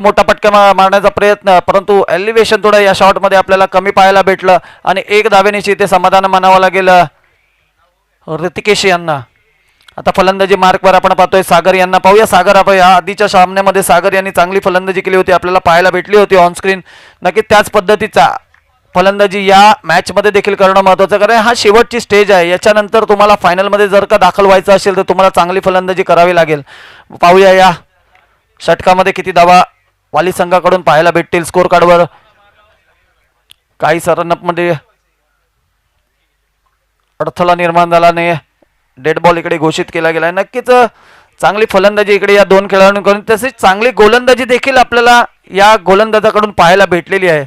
मोठा फटका मारण्याचा प्रयत्न, परंतु एलिव्हेशन थोडं या शॉटमध्ये आपल्याला कमी पाहायला भेटलं आणि एक धावेनेची ते समाधान मानावं लागेल ऋतिकेश यांना. आता फलंदाजी मार्कवर आपण पाहतोय सागर यांना. पाहूया सागर. आपण या आधीच्या सामन्यामध्ये सागर यांनी चांगली फलंदाजी केली होती, आपल्याला पाहायला भेटली होती ऑन स्क्रीन. नक्की त्याच पद्धतीचा फलंदाजी या मॅचमध्ये देखील करणं महत्त्वाचं, कारण हा शेवटची स्टेज आहे. याच्यानंतर तुम्हाला फायनलमध्ये जर का दाखल व्हायचं असेल तर तुम्हाला चांगली फलंदाजी करावी लागेल. पाहूया या षटकामध्ये किती धावा वाली संघाकडून पाहायला भेटतील. स्कोर कार्डवर काही रनअपमध्ये अडथळा निर्माण झाला नाही. डेड बॉल इकडे घोषित केला गेला. नक्कीच चांगली फलंदाजी इकडे या दोन खेळाडूंकडून, तसेच चांगली गोलंदाजी देखील आपल्याला या गोलंदाजाकडून पाहायला भेटलेली आहे.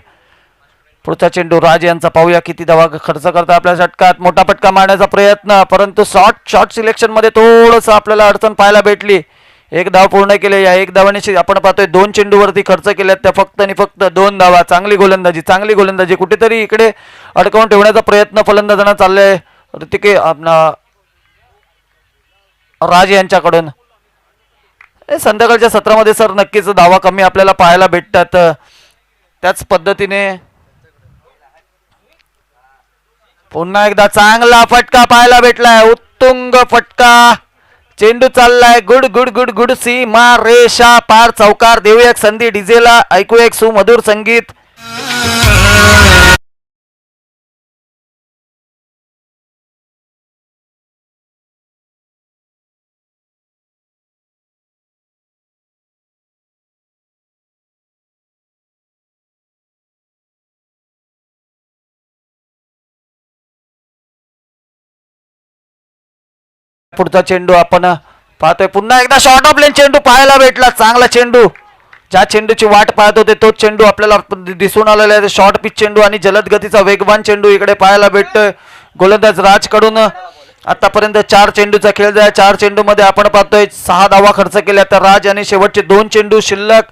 पुढचा चेंडू राज यांचा. पाहूया किती धावा खर्च करता आपल्या षटकात. मोठा फटका मारण्याचा प्रयत्न, परंतु शॉट सिलेक्शन मध्ये थोडंसं आपल्याला अडचण पाहायला भेटली. एक धाव पूर्ण केले. या एक धावाने आपण पाहतोय 2 चेंडूवरती खर्च केल्यात त्या फक्त आणि फक्त 2 धावा. चांगली गोलंदाजी कुठेतरी इकडे अडकवून ठेवण्याचा प्रयत्न फलंदाजांना चाललाय ऋतिके राज यांच्याकडून. संध्याकाळच्या सत्रामध्ये सर नक्कीच धावा कमी आपल्याला पाहायला भेटतात. त्याच पद्धतीने पुन्हा एकदा चांगला फटका पाहायला भेटलाय. उत्तुंग फटका. चेंडू चाललाय गुड गुड गुड गुड सीमा रेषा पार चौकार. देऊया एक संधी डीजेला, ऐकूया एक सुमधुर संगीत. पुढचा चेंडू आपण पाहतोय. पुन्हा एकदा शॉर्ट ऑफ लेन चेंडू पाहायला भेटला. चांगला चेंडू. ज्या चेंडूची वाट पाहत होते तोच चेंडू आपल्याला दिसून आलेला आहे. शॉर्ट पिच चेंडू आणि जलद गतीचा वेगवान चेंडू इकडे पाहायला भेटतोय गोलंदाज राजकडून. आतापर्यंत 4 चेंडूचा खेळ झाला. 4 चेंडू मध्ये आपण पाहतोय 6 धावा खर्च केल्या. तर राज आणि शेवटचे 2 चेंडू शिल्लक.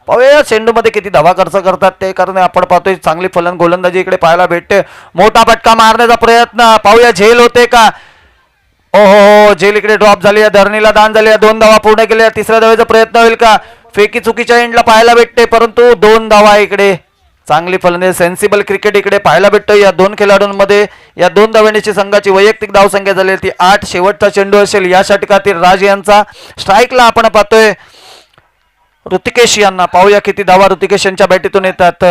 पाहूया चेंडू मध्ये किती धावा खर्च करतात ते, कारण आपण पाहतोय चांगली गोलंदाजी इकडे पाहायला भेटते. मोठा फटका मारण्याचा प्रयत्न. पाहूया झेल होते का. हो झेल इकडे ड्रॉप झाली. धरणीला दान झाली. 2 धावा पूर्ण केल्या. तिसऱ्या धावेचा प्रयत्न होईल का. फेकी चुकीच्या एंडला पाहायला भेटते, परंतु 2 धावा इकडे. चांगली फलंदाजी सेन्सिबल क्रिकेट इकडे पाहायला भेटतो या 2 खेळाडूंमध्ये. या 2 धावांची संघाची वैयक्तिक धावसंख्या झाली ती 8. शेवटचा चेंडू असेल या षटकातील राज यांचा. स्ट्राईकला आपण पाहतोय ऋतिकेश यांना. पाहूया किती धावा ऋतिकेश यांच्या बॅटीतून येतात.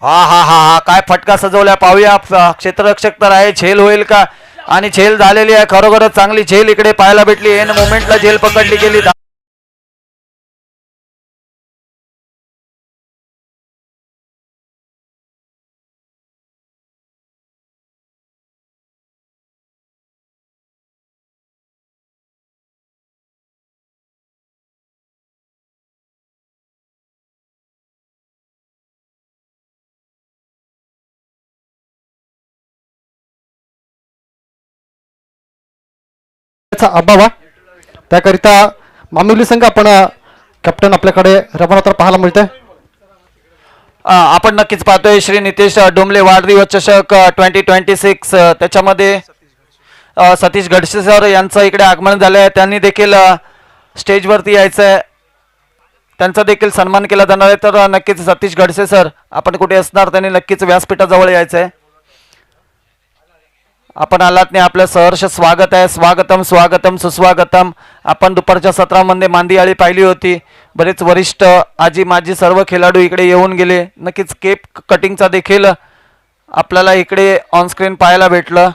हा काय फटका सजवला. पाहूया क्षेत्ररक्षक तर आहे. झेल होईल का, आणि झेल झालेली आहे. खरोखरच चांगली झेल इकडे पाहायला भेटली. एन मोमेंटला झेल पकडली गेली. अभाव त्याकरिता मामुली संघ आपण कॅप्टन आपल्याकडे रवाना पाहायला मिळते. आपण नक्कीच पाहतोय श्री नितेश डोंबले वाढदिवस चषक 2026. त्याच्यामध्ये सतीश गडसे सर यांचं इकडे आगमन झालं आहे. त्यांनी देखील स्टेजवरती यायचं आहे. त्यांचा देखील सन्मान केला जाणार आहे. तर नक्कीच सतीश गडसे सर आपण कुठे असणार, त्यांनी नक्कीच व्यासपीठाजवळ यायचं आहे. आपण आलात नाही, आपलं सहर्ष स्वागत आहे. स्वागतम स्वागतम सुस्वागतम. आपण दुपारच्या सत्रामध्ये मांदियाळी पाहिली होती. बरेच वरिष्ठ आजी माजी सर्व खेळाडू इकडे येऊन गेले. नक्कीच केप कटिंगचा देखील आपल्याला इकडे ऑन स्क्रीन पाहायला भेटलं.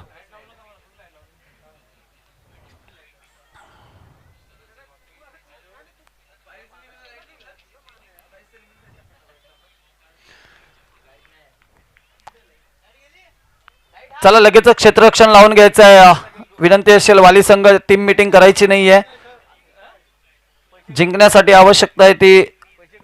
चला लगेच क्षेत्ररक्षण लावून घ्यायचं आहे. विनंती असेल वाली संघ टीम मीटिंग करायची नाहीये. जिंकण्यासाठी आवश्यकता आहे ती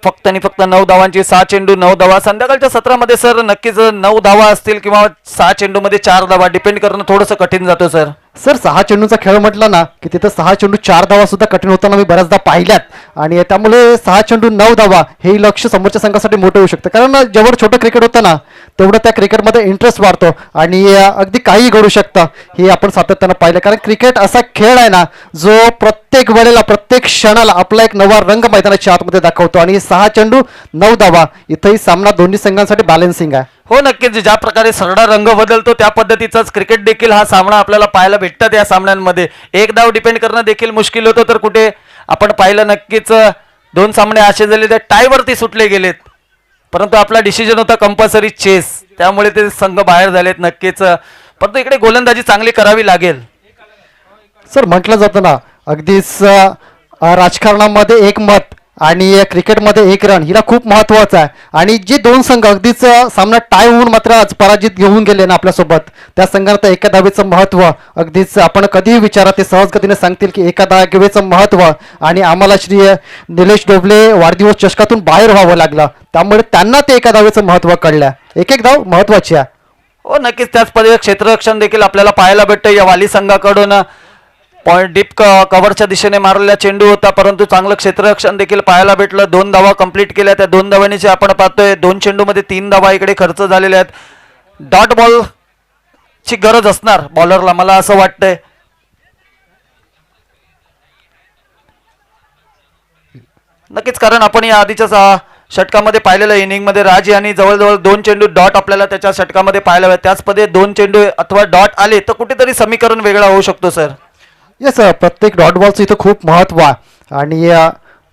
फक्त आणि फक्त 9 धावांची. 6 चेंडू 9 धावा. संध्याकाळच्या सत्रामध्ये सर नक्कीच 9 धावा असतील किंवा 6 चेंडू मध्ये 4 धावा डिपेंड करणं थोडंसं कठीण जातं सर. सर 6 चेंडूचा खेळ म्हटला ना की तिथं 6 चेंडू 4 धावा सुद्धा कठीण होताना मी बऱ्याचदा पाहिल्यात आणि त्यामुळे 6 चेंडू 9 धावा हे लक्ष समोरच्या संघासाठी मोठं होऊ शकतं कारण जेवढं छोटं क्रिकेट होतं ना तेवढं त्या क्रिकेटमध्ये इंटरेस्ट वाढतो आणि अगदी काही घडू शकतं हे आपण सातत्यानं पाहिलं कारण क्रिकेट असा खेळ आहे ना जो प्रत्येक वेळेला प्रत्येक क्षणाला आपला एक नवा रंग मैदानाच्या आतमध्ये दाखवतो आणि 6 चेंडू 9 धावा इथंही सामना दोन्ही संघांसाठी बॅलन्सिंग आहे. हो नक्कीच, ज्या प्रकारे सरडा रंग बदलतो त्या पद्धतीचाच क्रिकेट देखील हा सामना आपल्याला पाहायला भेटतात. या सामन्यांमध्ये एक धाव डिपेंड करणं देखील मुश्किल होतं तर कुठे आपण पाहिलं नक्कीच 2 सामने असे झाले ते टायवरती सुटले गेलेत परंतु आपला डिसिजन होता कंपल्सरी चेस त्यामुळे ते संघ बाहेर झालेत नक्कीच. परंतु इकडे गोलंदाजी चांगली करावी लागेल. सर म्हटलं जातं ना अगदीच राजकारणामध्ये एक मत आणि क्रिकेटमध्ये एक रन हिला खूप महत्वाचं आहे आणि जे 2 संघ अगदीच सामना टाय होऊन मात्र आज पराजित घेऊन गेले ना आपल्यासोबत त्या संघांना एका धावेचं महत्व अगदीच आपण कधीही विचारा ते सहजगतीने सांगतील की एका धावेचं महत्व आणि आम्हाला श्री निलेश डोबले वाढदिवस चषकातून बाहेर व्हावं लागलं त्यामुळे त्यांना ते एका धावेचं महत्व कळलं. एक धाव महत्वाची आहे. हो नक्कीच, त्याच पद्धतीने क्षेत्ररक्षण देखील आपल्याला पाहायला भेटतं. या वाली संघाकडून पॉईंट डीप कव्हरच्या दिशेने मारलेला चेंडू होता परंतु चांगलं क्षेत्ररक्षण देखील पाहायला भेटलं. 2 धावा कंप्लीट केल्या. त्या 2 धावांची आपण पाहतोय 2 चेंडूमध्ये 3 धावा इकडे खर्च झालेल्या आहेत. डॉट बॉल ची गरज असणार बॉलरला मला असं वाटतंय. नक्कीच कारण आपण या आधीच्या षटकामध्ये पाहिलेल्या इनिंगमध्ये राज यांनी जवळजवळ 2 चेंडू डॉट आपल्याला त्याच्या षटकामध्ये पाहायला हवे. त्याच पद्धतीने 2 चेंडू अथवा डॉट आले तर कुठेतरी समीकरण वेगळा होऊ शकतो सर. येस प्रत्येक डॉट बॉलचं इथं खूप महत्व आहे आणि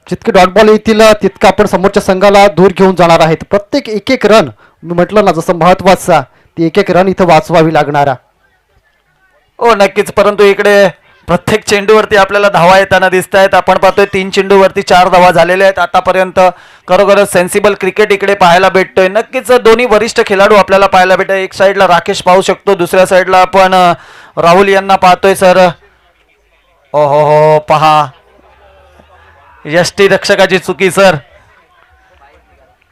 जितके डॉट बॉल येतील तितकं आपण समोरच्या संघाला दूर घेऊन जाणार आहेत. प्रत्येक एक रन मी म्हटलं ना जसं महत्वाचा ती एक रन इथं वाचवावी लागणार. हो नक्कीच, परंतु इकडे प्रत्येक चेंडूवरती आपल्याला धावा येताना दिसत आहेत. आपण पाहतोय 3 चेंडूवरती 4 धावा झालेल्या आहेत आतापर्यंत. खरोखरच सेन्सिबल क्रिकेट इकडे पाहायला भेटतोय. नक्कीच दोन्ही वरिष्ठ खेळाडू आपल्याला पाहायला भेटत. एक साईडला राकेश पाहू शकतो दुसऱ्या साईडला आपण राहुल यांना पाहतोय सर. हो हो हो पहा यष्टी रक्षकाची चुकी सर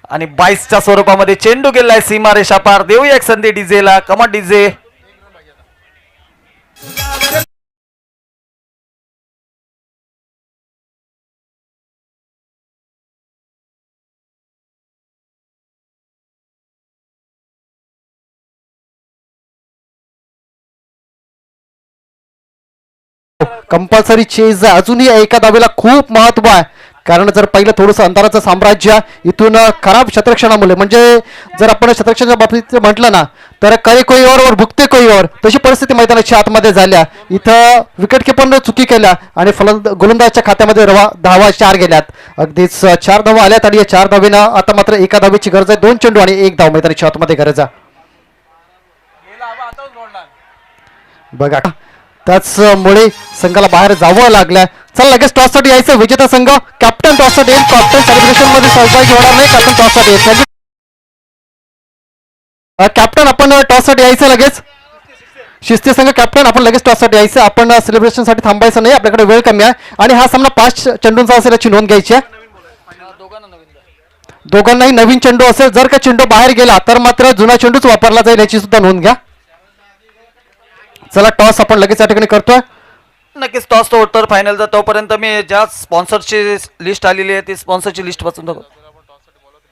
आणि 22च्या स्वरूपामध्ये चेंडू गेलाय सीमारेषा पार. देऊया एक संधी डीजेला. कमा डीजे. कंपल्सरी चेज अजूनही एका धावेला खूप महत्व आहे कारण जर पहिलं थोडंसं अंतराचं साम्राज्य इथून खराब शतरक्षणामुळे म्हणजे जर आपण शतरक्षणाच्या बाबतीत म्हटलं ना तर करे कोई और भुगते कोई और तशी परिस्थिती मैदानाच्या आतमध्ये झाल्या. इथं विकेट किपरनं चुकी केल्या आणि गोलंदाजच्या खात्यामध्ये धावा 4 गेल्यात. अगदीच 4 धावा आल्यात आणि या 4 धावेनं आता मात्र एका धावेची गरज आहे. 2 चेंडू आणि 1 धाव मैदानाच्या आतमध्ये गरज आहे. बघा त्याचमुळे संघाला बाहेर जावं लागलं. चल लगेच टॉससाठी यायचं. विजेता संघ कॅप्टन टॉससाठी येईल. कॅप्टन सेलिब्रेशन मध्ये सहभागी होणार नाही. कॅप्टन टॉससाठी येईल. कॅप्टन आपण टॉससाठी यायचं लगेच. शिस्ती संघ कॅप्टन आपण लगेच टॉससाठी यायचं. आपण सेलिब्रेशन साठी थांबायचं नाही. आपल्याकडे वेळ कमी आहे आणि हा सामना 5 चेंडूंचा असेल याची नोंद घ्यायची आहे. दोघांनाही नवीन चेंडू असेल. जर का चेंडू बाहेर गेला तर मात्र जुना चेंडूच वापरला जाईल याची सुद्धा नोंद घ्या. चला टॉस आपण लगेच या ठिकाणी करतोय. नक्कीच टॉस तो उत्तर फायनलचा. तोपर्यंत मी ज्या स्पॉन्सरची लिस्ट आलेली आहे ती स्पॉन्सरची लिस्ट वाचून दाखव.